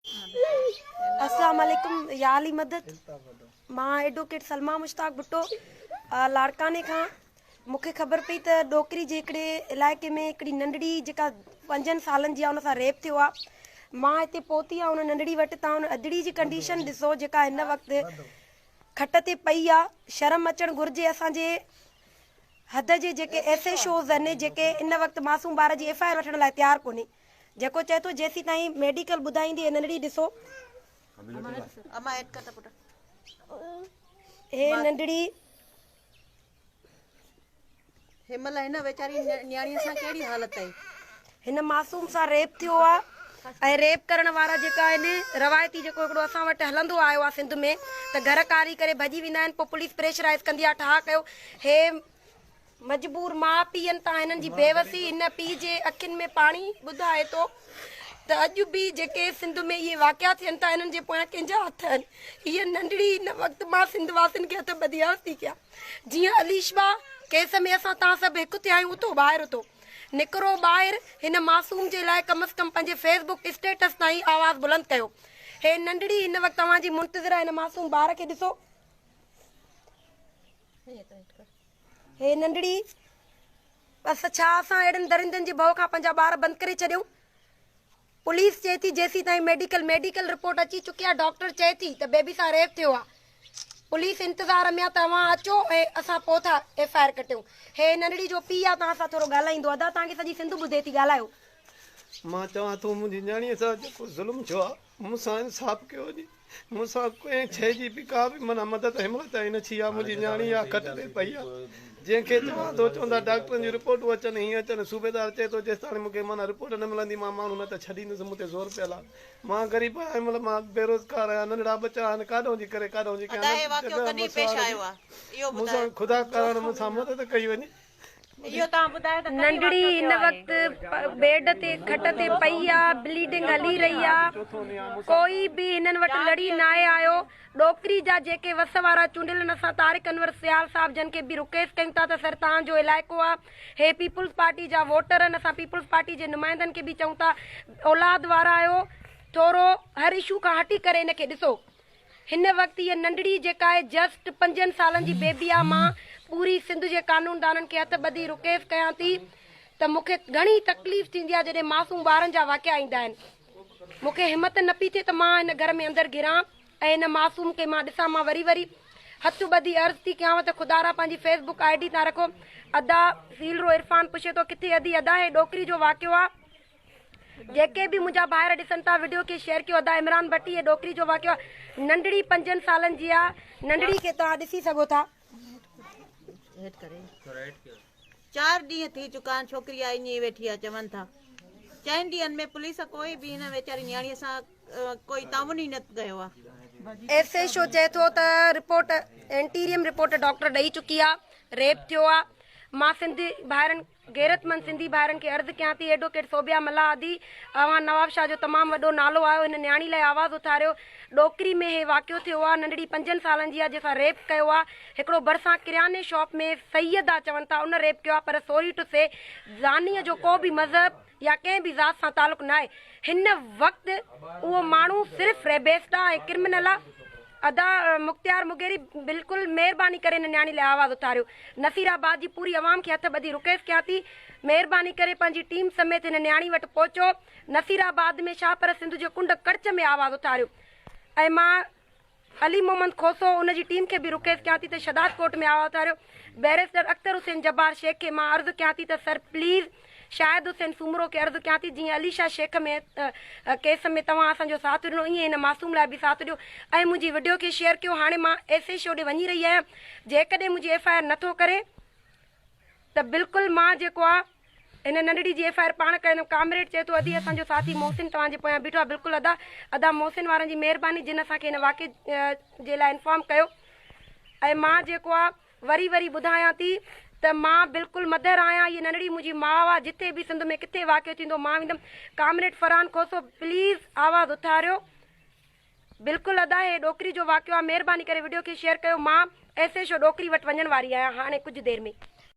अस्सलाम वालेकुम या अली मदद। मां एडवोकेट सलमा मुश्ताक भुट्टो लाड़काने खां मूंखे ख़बर पई त डोकरी जे हिकिड़े इलाइक़े में हिकिड़ी नंढड़ी जेका 5 सालनि जी आहे उन सां रेप थियो आहे। मां हिते पहुती आहे उन नंढड़ी वटि। तव्हां उन अजड़ी जी कंडीशन ॾिसो जेका हिन वक़्तु खट ते पई आहे। शर्म अचणु घुरिजे असांजे हद जे जेके ऐसे शोज़ आहिनि जेके इन वक़्तु मासूम ॿार जी FIR वठण लाइ तयारु कोन्हे। जेको चए थो जेसीं ताईं मेडिकल ॿुधाईंदी नंढड़ी ॾिसो हे नंढड़ी हिमल हिन वेचारी न्याणीअ सां कहिड़ी हालत आहे। हिन मासूम सां रेप थियो आहे ऐं रेप करण वारा जेका आहिनि रवायती जेको हिकिड़ो असां वटि हलंदो आयो आहे सिंध में त घर कारी करे भॼी वेंदा आहिनि। पोइ पुलिस प्रेशराइज़ कंदी आहे ठा कयो। हे मजबूर माउ पीअनि तां हिननि जी बेवसी हिन पीउ जे अखियुनि में पाणी ॿुधाए थो त अॼु बि जेके सिंध में इहे वाक़िया थियनि था हिननि जे पोयां कंहिंजा हथ आहिनि। हीअ नंढड़ी हिन वक़्तु मां सिंध वासियुनि खे हथ ॿधी अर्ज़ थी कयां जीअं अलीशबा केस में असां तव्हां सभु हिकु थिया आहियूं उथो ॿाहिरि उथो निकिरो ॿाहिरि। हिन मासूम जे लाइ कम अज़ कम पंहिंजे फेसबुक स्टेटस ताईं आवाज़ बुलंद कयो। हे नंढड़ी हिन वक़्तु तव्हांजी मुंतज़िर हिन मासूम ॿार खे ॾिसो। हे नंढड़ी बस छा असां अहिड़नि दरिंदनि जे भउ खां पंहिंजा ॿार बंदि करे छॾियूं। पुलिस चए थी जेसीं ताईं मेडिकल रिपोर्ट अची चुकी आहे। डॉक्टर चए थी त बेबी सां रेप थियो आहे। पुलिस इंतज़ार में आहे तव्हां अचो ऐं असां पोइ था FIR कटियूं। हे नंढड़ी जो पीउ आहे तव्हां सां थोरो ॻाल्हाईंदो। अदा तव्हांखे सॼी सिंध ॿुधे थी ॻाल्हायो। मां चवां थो मुंहिंजी न्याणीअ सां जेको ज़ुल्म थियो आहे मूंसां इंसाफ़ कयो वञे। मूंसां कंहिं शइ जी बि का बि माना मदद हिमल ताईं न थी आहे। मुंहिंजी न्याणी आहे खट ते पई आहे। जंहिंखे चवां थो चवंदा डॉक्टरनि जी रिपोर्टूं अचनि हीअं अचनि। सूबेदार चए थो जेसि ताईं मूंखे माना रिपोर्ट न मिलंदी मां माण्हू न त छॾींदुसि। मूं ते ज़ोर पियल आहे। मां ग़रीब आहियां हिमल मां बेरोज़गार आहियां। नंढड़ा बच्चा आहिनि काॾों जी करे काॾों जी मूंसां ख़ुदा करण मूंसां मदद कई वञे। नंढड़ी हिन वक़्तु बेड ते खट ते पई आहे। ब्लीडिंग हली रही आहे। कोई बि हिननि वटि लड़ी न आहे आयो। डोकरी जा जेके वस वारा चूंडियल असां तारिक अनवर सियाल साहब जन खे बि रिक्वेस्ट कयूं था त सर तव्हांजो इलाइक़ो आहे हे पीपुल्स पार्टी जा वोटर आहिनि। असां पीपुल्स पार्टी जे नुमाइंदनि खे बि चऊं था औलाद वारा आहियो थोरो हर इशू खां हटी करे हिनखे ॾिसो। हिन वक़्तु हीअ नंढड़ी जेका आहे जस्ट 5 सालनि जी बेबी आहे। मां पूरी सिंध जे कानूनदाननि खे हथ ॿधी रिक्वेस्ट कयां थी त मूंखे घणी तकलीफ़ थींदी आहे जॾहिं मासूम ॿारनि जा वाक़िया ईंदा आहिनि। मूंखे हिमत न पई थिए त मां हिन घर में अंदरि गिरां ऐं हिन मासूम खे मां ॾिसां। मां वरी हथ ॿधी अर्ज़ थी कयांव त ख़ुदारा पंहिंजी फेसबुक ID था रखो। अदा ज़ीलरो इरफान पुछे थो किथे अदी अदा हे डोकरी जो वाक़ियो आहे। जेके बि मुंहिंजा ॿाहिरि ॾिसनि था वीडियो खे शेयर कयो। अदा इमरान भट्टी हे डोकरी जो वाक़ियो आहे। नंढड़ी 5 सालनि जी आहे। नंढड़ी खे तव्हां ॾिसी सघो था। 4 ॾींहं थी चुका आहिनि छोकिरी आई ईअं वेठी आहे। चवनि था 4 ॾींहंनि में पुलिस कोई बि हिन वेचारी न्याणीअ सां कोई ताउन ई न कयो आहे। SHO चए थो त रिपोर्ट एंटीरियम रिपोर्ट डॉक्टर ॾेई चुकी आहे। रेप थियो आहे। मां सिंधी भाइरनि गैरतमंद सिंधी भाइरनि खे अर्ज़ु कयां थी एडवोकेट सोबिया मल्हादी अवां नवाब शाह जो तमामु वॾो नालो आयो। हिन न्याणी लाइ आवाज़ उथारियो। डोकरी में हे वाक़ियो थियो आहे। नंढड़ी 5 सालनि जी आहे जंहिंसां रेप कयो आहे। हिकिड़ो भरिसां किराने शॉप में सैयद आहे चवनि था उन रेप कयो आहे। पर सॉरी टू से ज़ानीअ जो को बि मज़हब या कंहिं बि ज़ात सां तालुक़ु न आहे। हिन वक़्तु उहो माण्हू सिर्फ़ु रेबेस्ट आहे ऐं क्रिमिनल आहे। अदा मुख्तियार मुगेरी बिल्कुलु महिरबानी करे हिन न्याणी लाइ आवाज़ उथारियो। नसीराबाद जी पूरी अवाम खे हथ ॿधी रिक्वेस्ट कयां थी महिरबानी करे पंहिंजी टीम समेत हिन न्याणी वटि पहुचो। नसीराबाद में छा पर सिंध जो कुंड कड़च में आवाज़ उथारियो। ऐं मां अली मोहम्मद खोसो उनजी टीम खे बि रिक्वेस्ट कयां थी त शदाद कोर्ट में आवाज़ उथारियो। बैरिस्टर अख्तर हुसैन जब्बार शेख खे मां अर्ज़ु कयां थी त सर प्लीज़ शाहिद हुसैन सूमरो खे अर्ज़ु कयां थी जीअं अलीशा शेख में केस में तव्हां असांजो साथ ॾिनो ईअं हिन मासूम लाइ बि साथ ॾियो ऐं मुंहिंजी वीडियो खे शेयर कयो। हाणे मां SHO ॾे वञी रही आहियां। जेकॾहिं मुंहिंजी FIR नथो करे त बिल्कुलु मां जेको आहे हिन नंढड़ी जी FIR पाण कंदमि। कामरेड चए थो अदी असांजो साथी मोहसिन तव्हांजे पोयां बीठो आहे। बिल्कुलु अदा मोहसिन वारनि जी महिरबानी जिन असांखे हिन वाक़िए जे लाइ इंफॉर्म कयो। ऐं मां जेको आहे वरी ॿुधायां थी त मां बिल्कुलु मदर आहियां। हीअ नंढड़ी मुंहिंजी माउ आहे। जिथे बि सिंध में किथे वाक़ियो थींदो मां वेंदमि। कामरेड फरहान खोसो प्लीज़ आवाज़ उथारियो। बिल्कुलु अदा हे डोकरी जो वाक़ियो आहे। महिरबानी करे वीडियो खे शेयर कयो। मां SHO डोकरी वटि वञण वारी आहियां हाणे कुझु देरि में।